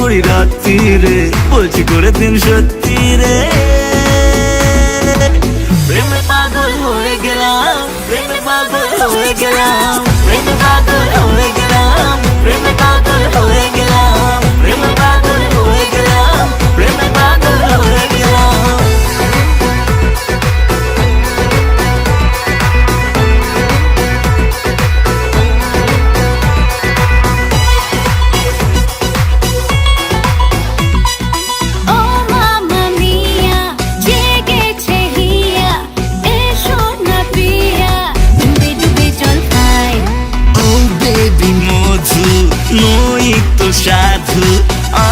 করি রাত্রি রে, বলছি করে দিন সত্যি রে। প্রেমে পাগল হয়ে গেলাম, প্রেমে পাগল হয়ে গেলাম, প্রেমে পাগল হয়ে গেলাম, প্রেমে পাগল হয়ে গেলাম, প্রেমে পাগল হয়ে গেলাম, প্রেমে পাগল হয়ে গেলাম। নই তো সাধু,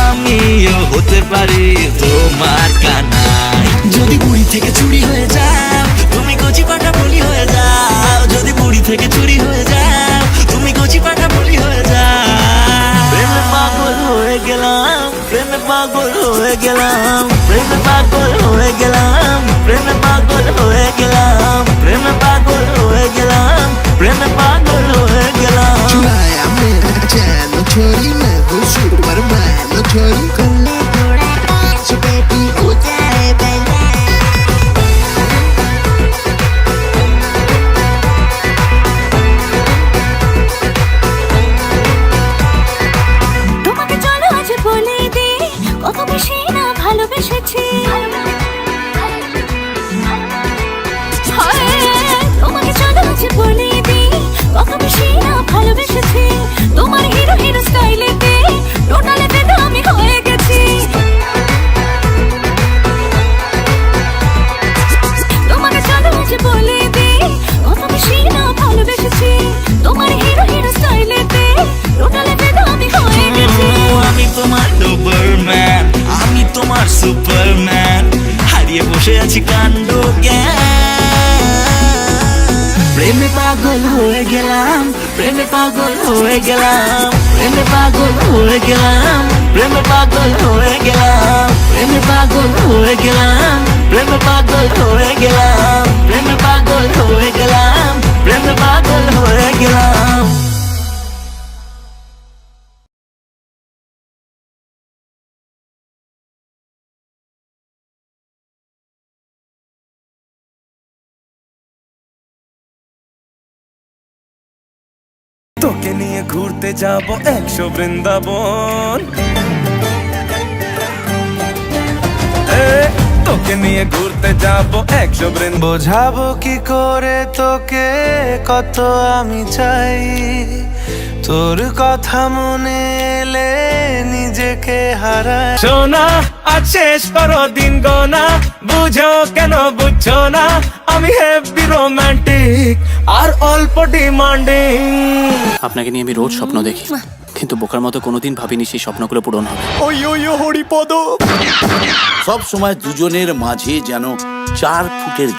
আমিও হতে পারি তোমার কানাই। যদি বুড়ি থেকে চুরি হয়ে যাও, তুমি কচি পাটা বলি হয়ে যাও। যদি বুড়ি থেকে চুরি হয়ে যাও, তুমি কচি পাটা বলি হয়ে যাও। প্রেমে পাগল হয়ে গেলাম, প্রেমে পাগল হয়ে গেলাম, প্রেমে পাগল হয়ে গেলাম, প্রেমে পাগল হয়ে গেলাম, প্রেমে পাগল হয়ে গেলাম, প্রেমে পাগল হয়ে গেলাম। चुराया मेरा चैन छोरी, मैं हूँ सुपरमैन छोरी। गला थोड़ा डांस बेबी हो जाए पहले। তোমাকে চলো আজ বলে দে, কত বেশি না ভালোবেসেছি। তোমাকে চলো আজ বলে দে, কত বেশি না ভালোবেসেছি। তোমার হিরো হিরো স্টাইলেতে টোটালে বেদা আমি হয়ে গেছি। তোমাকে চলো আজ বলে দে, কত বেশি না ভালোবেসেছি। তোমার হিরো হিরো স্টাইলেতে টোটালে বেদা আমি হয়ে গেছি। আমি তোমার ডোবারম্যান, আমি তোমার সুপারম্যান, হারিয়ে বসে আছি কাণ্ড জ্ঞান। প্রেমে পাগল হয়ে গেলাম, প্রেমে পাগল হয়ে গেলাম, প্রেমে পাগল হয়ে গেলাম, প্রেমে পাগল হয়ে গেলাম, প্রেমে পাগল হয়ে গেলাম, প্রেমে পাগল হয়ে গেলাম, প্রেমে পাগল হয়ে গেলাম, প্রেমে পাগল হয়ে গেলাম। তোকে নিয়ে ঘুরতে যাব 100 বৃন্দাবন। তোকে নিয়ে ঘুরতে যাব 100 বৃন্দাবন। বোঝাবো কি করে তোকে কত আমি চাই, তোর কথা মনে এলে নিজেকে হারাই। সোনা আজ শেষ করো দিন গোনা, বুঝো কেন বুঝছো না, আমি হেভি রোমান্টিক আর অল্প ডিমান্ডিং। আপনাকে নিয়ে আমি রোজ স্বপ্ন দেখি, কিন্তু বোকার মতো কোনোদিন ভাবিনি সেই স্বপ্নগুলো পূরণ হবে। ওই ওই হরিপদ। সব সময় দুজনের মাঝে যেন 4 ফুটের